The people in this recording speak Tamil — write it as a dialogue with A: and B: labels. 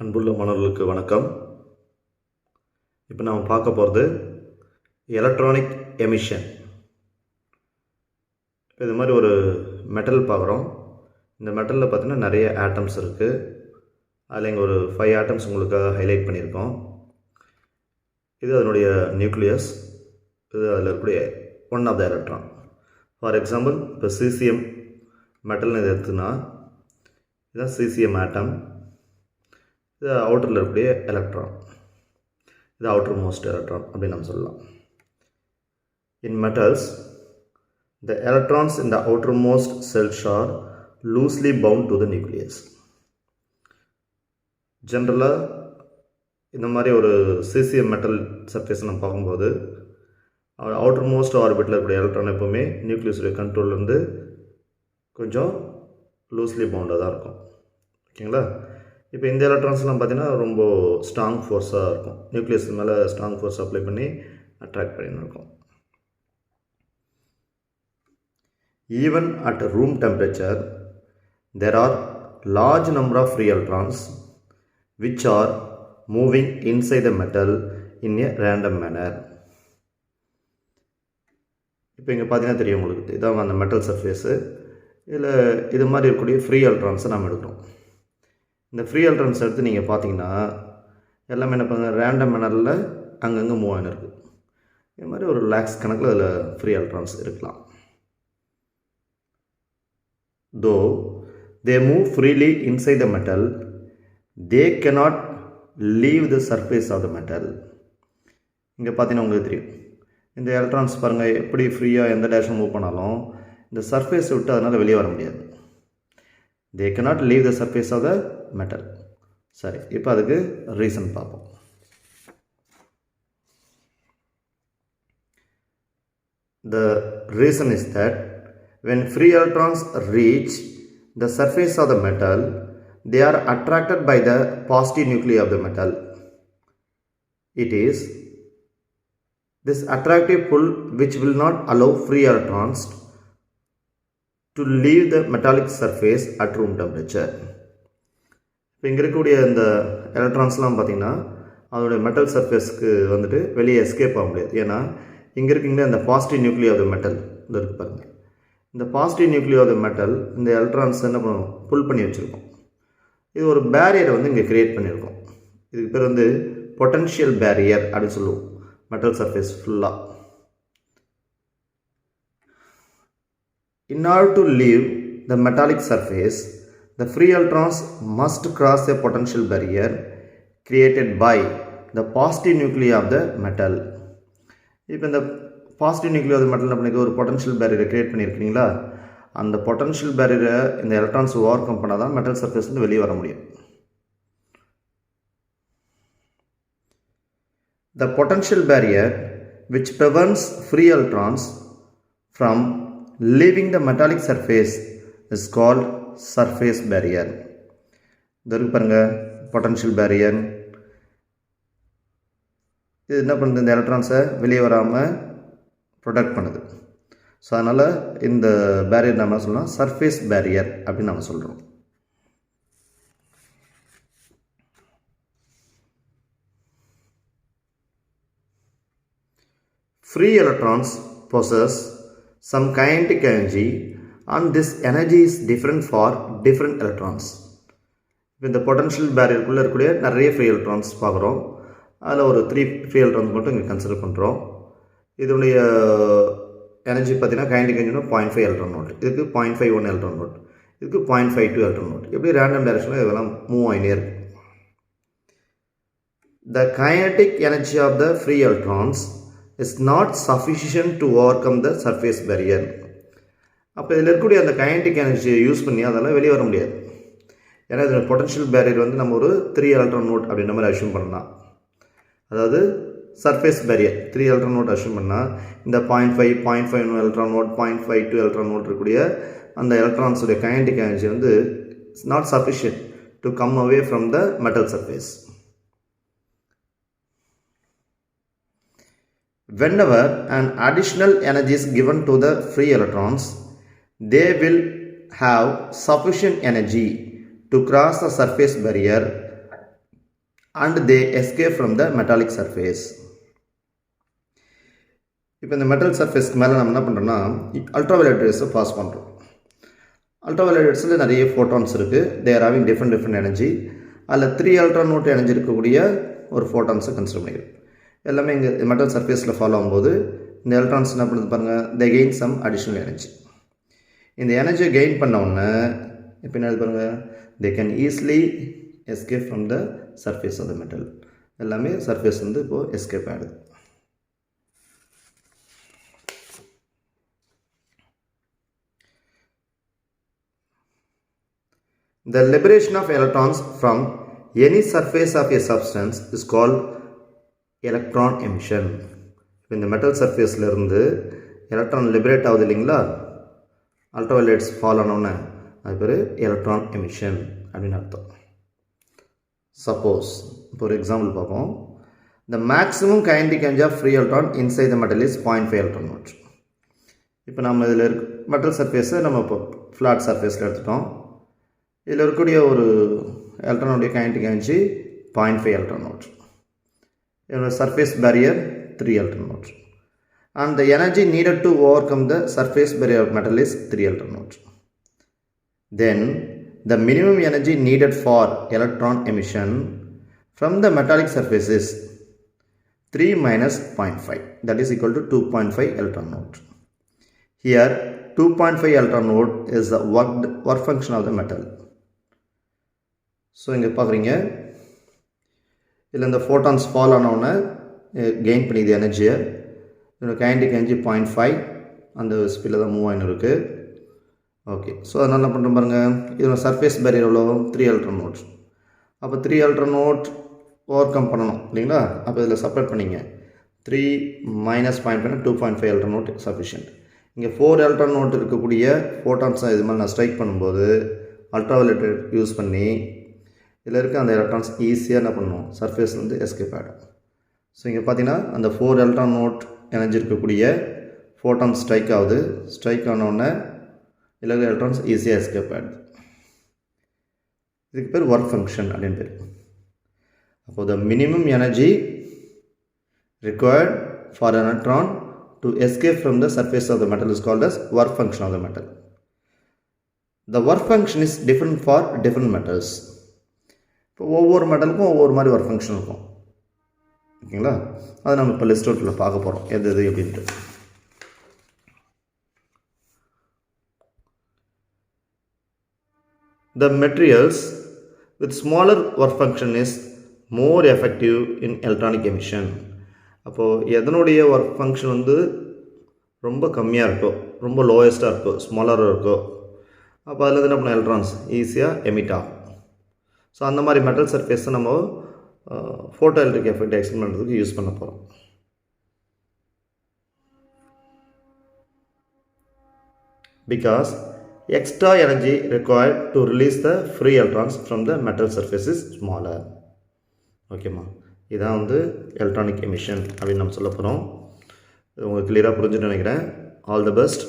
A: அன்புள்ள மாணவர்களுக்கு வணக்கம். இப்போ நாம் பார்க்க போகிறது எலக்ட்ரானிக் எமிஷன். இது மாதிரி ஒரு மெட்டல் பார்க்குறோம். இந்த மெட்டலில் பார்த்தீங்கன்னா நிறைய ஆட்டம்ஸ் இருக்குது. அதில் இங்கே ஒரு 5 ஆட்டம்ஸ் உங்களுக்காக ஹைலைட் பண்ணியிருக்கோம். இது அதனுடைய நியூக்ளியஸ். இது அதில் இருக்கக்கூடிய one of the electron. For example இப்போ சிசிஎம் மெட்டல்னு இது எடுத்துன்னா இதுதான் சிசிஎம் ஆட்டம். இது அவுட்டரில் இருக்கக்கூடிய எலக்ட்ரான். இது அவுட்டர் மோஸ்ட் எலக்ட்ரான் அப்படின்னு நம்ம சொல்லலாம். இன் metals the electrons in the outermost cells are loosely bound to the nucleus. ஜென்ரலாக இந்த மாதிரி ஒரு சிசிஎம் மெட்டல் சர்ஃபேஸ் நம்ம பார்க்கும்போது அவுட்டர் மோஸ்ட் ஆர்பிட்டில் இருக்கக்கூடிய எலக்ட்ரான் எப்போவுமே நியூக்ளியஸுடைய கண்ட்ரோல்லேருந்து கொஞ்சம் லூஸ்லி பவுண்டாக தான் இருக்கும். ஓகேங்களா? இப்போ இந்த எலக்ட்ரான்ஸ்லாம் பார்த்திங்கன்னா ரொம்ப ஸ்ட்ராங் ஃபோர்ஸாக இருக்கும். நியூக்ளியஸ் மேலே ஸ்ட்ராங் ஃபோர்ஸ் அப்ளை பண்ணி அட்ராக்ட் பண்ணின்னு இருக்கும். Even at room temperature, there are large number of free electrons which are moving inside the metal in a random manner. இப்போ இங்கே பார்த்தீங்கன்னா தெரியும் உங்களுக்கு, இதான் அந்த மெட்டல் சர்ஃபேஸு. இதில் இது மாதிரி இருக்கக்கூடிய ஃப்ரீ எலக்ட்ரான்ஸை நம்ம எடுக்கிறோம். இந்த ஃப்ரீ எலக்ட்ரான்ஸ் எடுத்து நீங்கள் பார்த்தீங்கன்னா எல்லாமே என்ன பண்ணுங்க, ரேண்டம் மேனரில் அங்கங்கே மூவ் ஆகின்னு இருக்குது. இது மாதிரி ஒரு லேக்ஸ் கணக்கில் அதில் ஃப்ரீ எலக்ட்ரான்ஸ் இருக்கலாம். Though they move freely inside the metal, they cannot leave the surface of the metal. இங்கே பார்த்தீங்கன்னா உங்களுக்கு தெரியும், இந்த எலக்ட்ரான்ஸ் பாருங்கள் எப்படி ஃப்ரீயாக எந்த டேரக்ஷன் மூவ் பண்ணாலும் இந்த சர்ஃபேஸை விட்டு அதனால் வெளியே வர முடியாது. they cannot leave the surface of the metal. சரி, இப்போ அதுக்கு ரீசன் பார்ப்போம். The reason is that when free electrons reach the surface of the metal, they are attracted by the positive nuclei of the metal. It is this attractive pull which will not allow free electrons to leave the metallic surface at room temperature. இப்போ இங்கே இருக்கக்கூடிய இந்த எலக்ட்ரான்ஸ்லாம் பார்த்திங்கன்னா அதோடைய மெட்டல் சர்ஃபேஸ்க்கு வந்துட்டு வெளியே எஸ்கேப் ஆக முடியாது. ஏன்னா இங்கே இருக்கீங்களே இந்த positive nuclei of the metal இது இருக்குது பாருங்கள். இந்த positive Nucleo of the metal இந்த எலக்ட்ரான்ஸ் என்ன பண்ணுவோம், புல் பண்ணி வச்சுருக்கோம். இது ஒரு பேரியரை வந்து இங்கே க்ரியேட் பண்ணியிருக்கோம். இதுக்கு பேர் வந்து பொட்டன்ஷியல் பேரியர் அப்படின்னு சொல்லுவோம். மெட்டல் சர்ஃபேஸ் ஃபுல்லாக. In order to leave the metallic surface, the free electrons must cross a potential barrier created by the positive nuclei of the metal. இப்போ இந்த positive Nucleo of the metal பண்ணிக்க ஒரு பொட்டன்ஷியல் பேரியரை கிரியேட் பண்ணியிருக்கீங்களா, அந்த பொட்டன்ஷியல் பேரியரை இந்த எலக்ட்ரான்ஸ் ஓவர் கம் பண்ணால் தான் மெட்டல் சர்ஃபேஸ்லேருந்து வெளியே வர முடியும். The potential barrier which prevents free electrons from leaving the metallic surface is called surface barrier. இதற்கு பாருங்க, பொட்டன்ஷியல் பேரியர் இது என்ன பண்ணுது, இந்த எலக்ட்ரான்ஸை வெளியே வராமல் ப்ரொடெக்ட் பண்ணுது. ஸோ அதனால் இந்த பேரியர் நம்ம சொல்லலாம் சர்ஃபேஸ் பேரியர் அப்படின்னு நம்ம சொல்கிறோம். Free electrons possess some kinetic energy and this energy is different for different electrons. இப்போ இந்த பொட்டன்ஷியல் பேரியருக்குள்ளே இருக்கக்கூடிய நிறைய ஃப்ரீ எலக்ட்ரான்ஸ் பார்க்குறோம். அதில் ஒரு 3 ஃப்ரீ எலக்ட்ரான்ஸ் மட்டும் இங்கே கன்சிடர் பண்ணுறோம். இதனுடைய எனர்ஜி பார்த்தீங்கன்னா கைனடிக் எனர்ஜினா 0.5 எலக்ட்ரான் வோல்ட், இதுக்கு 0.51 எலக்ட்ரான் வோல்ட், இதுக்கு 0.52 எலக்ட்ரான் வோல்ட். எப்படி ரேண்டம் டைரக்ஷனில் இதெல்லாம் மூவ் ஆகினே இருக்கு. The kinetic energy of the free electrons is not sufficient to overcome the surface barrier. அப்போ இதில் இருக்கக்கூடிய அந்த கைனடிக் எனர்ஜியை யூஸ் பண்ணி அதெல்லாம் வெளியே வர முடியாது. ஏன்னா இதில் பொட்டன்ஷியல் பேரியர் வந்து நம்ம ஒரு 3 எலக்ட்ரான் வோல்ட் அப்படின்ற மாதிரி அஷ்யூம் பண்ணலாம். அதாவது surface barrier 3 electron volt assume பண்ணால் இந்த 0.5, 0.51 எலக்ட்ரான் வோல்ட், 0.52 எலக்ட்ரான் வோல்ட் இருக்கக்கூடிய அந்த எலக்ட்ரான்ஸுடைய கைனடிக் எனர்ஜி வந்து it's not sufficient to come away from the metal surface. Whenever an additional energy is given to the free electrons, they will have sufficient energy to cross the surface barrier and they escape from the metallic surface. இப்போ இந்த மெட்டல் சர்ஃபேஸ்க்கு மேலே நம்ம என்ன பண்ணுறோம்னா அல்ட்ராவயலட் ரேஸை பாஸ் பண்ணுறோம். அல்ட்ராவயலட் ரேஸில் நிறைய ஃபோட்டான்ஸ் இருக்குது. They are having different energy. அதில் 3 எலக்ட்ரான் எனர்ஜி இருக்கக்கூடிய ஒரு ஃபோட்டான்ஸை கன்சிடர் பண்ணிக்கிறோம். எல்லாமே இங்கே மெட்டல் சர்ஃபேஸில் ஃபாலோ ஆகும்போது இந்த எலக்ட்ரான்ஸ் என்ன பண்ணுறது பாருங்கள், they gain some additional energy. இந்த எனர்ஜியை கெயின் பண்ண உடனே இப்போ என்ன பாருங்கள், they can easily escape from the surface of the metal. எல்லாமே சர்ஃபேஸ் வந்து இப்போது எஸ்கேப் ஆகிடுது. The liberation of electrons from any surface of a substance is called electron emission. இந்த மெட்டல் சர்ஃபேஸில் இருந்து எலக்ட்ரான் லிபரேட் ஆகுது இல்லைங்களா, அல்ட்ராவயலட்ஸ் ஃபால் ஆனோன்னே அது பேர் எலக்ட்ரான் எமிஷன் அப்படின்னு அர்த்தம். சப்போஸ் இப்போ ஒரு எக்ஸாம்பிள் பார்ப்போம். The maximum kinetic energy of free electron inside the metal is 0.5 electron volt. இப்போ நம்ம இதில் இருக்க மெட்டல் சர்ஃபேஸை நம்ம இப்போ ஃப்ளாட் சர்ஃபேஸில் எடுத்துட்டோம். இதில் இருக்கக்கூடிய ஒரு எலக்ட்ரானுடைய கைனடிக் எனர்ஜி 0.5 எலக்ட்ரான் வோல்ட். இதோட surface barrier 3 electron volt. And the energy needed to overcome the surface barrier of metal is 3 electron volt. Then the minimum energy needed for electron emission from the metallic surface is 3 minus 0.5, that is equal to 2.5 electron volt. Here 2.5 electron volt is the work function of the metal. So இங்கே பார்க்குறீங்க, இதில் இந்த ஃபோட்டான்ஸ் ஃபால் ஆனவுடனே கெயின் பண்ணிது எனர்ஜியை. இதோட கைனடிக் எனர்ஜி 0.5 அந்த ஸ்பீடில் தான் மூவ் ஆகின்னு இருக்குது. ஓகே, ஸோ அதனால் என்ன பண்ணுறோம் பாருங்கள், இதோட சர்ஃபேஸ் பேரியர் எவ்வளோ, 3 எலக்ட்ரான் வோல்ட். அப்போ 3 எலக்ட்ரான் வோல்ட் ஓவர் கம் பண்ணணும் இல்லைங்களா. அப்போ இதில் செப்பரேட் பண்ணிங்க, 3 minus 0.5 2.5 எலக்ட்ரான் வோல்ட் சஃபிஷியன்ட். இங்கே 4 எலக்ட்ரான் வோல்ட் இருக்கக்கூடிய ஃபோட்டான்ஸை இது மாதிரி நான் ஸ்ட்ரைக் பண்ணும்போது அல்ட்ராவயலட் யூஸ் பண்ணி இதில் இருக்க அந்த எலக்ட்ரான்ஸ் ஈஸியாக என்ன பண்ணணும், சர்ஃபேஸ் வந்து எஸ்கேப் ஆகிடும். ஸோ இங்கே பார்த்தீங்கன்னா அந்த 4 எலக்ட்ரான் வோல்ட் எனர்ஜி இருக்கக்கூடிய ஃபோட்டான் ஸ்ட்ரைக் ஆகுது. ஸ்ட்ரைக் ஆனவுடனே இதில் இருக்க எலக்ட்ரான்ஸ் ஈஸியாக எஸ்கேப் ஆகிடுது. இதுக்கு பேர் ஒர்க் ஃபங்க்ஷன் அப்படின்னு பேர். அப்போது த minimum energy required for an electron to escape from the surface of the metal is called as work function of the metal. The work function is different for different metals. இப்போ ஒவ்வொரு மெட்டலுக்கும் ஒவ்வொரு மாதிரி ஒர்க் ஃபங்க்ஷன் இருக்கும் ஓகேங்களா. அதை நம்ம இப்போ லிஸ்ட் அவுட்டில் பார்க்க போகிறோம் எது எது அப்படின்ட்டு. The materials with smaller work function is more effective in electronic emission. அப்போது எதனுடைய ஒர்க் ஃபங்க்ஷன் வந்து ரொம்ப கம்மியாக இருக்கோ, ரொம்ப லோயஸ்ட்டாக இருக்கோ, ஸ்மாலராக இருக்கோ, அப்போ அதில் என்ன பண்ண எலக்ட்ரான்ஸ் ஈஸியாக எமிட் ஆகும். ஸோ அந்த மாதிரி மெட்டல் சர்ஃபேஸை நம்ம ஃபோட்டோ எலக்ட்ரிக் எஃபெக்ட் எக்ஸ்பிளைன் பண்ணுறதுக்கு யூஸ் பண்ண போகிறோம். Because extra energy required to release the free electrons from the metal surface is smaller. ஓகேம்மா, இதான் வந்து எலக்ட்ரானிக் எமிஷன் அப்படின்னு நம்ம சொல்ல போகிறோம். உங்களுக்கு கிளியராக புரிஞ்சுட்டு நினைக்கிறேன். All the best.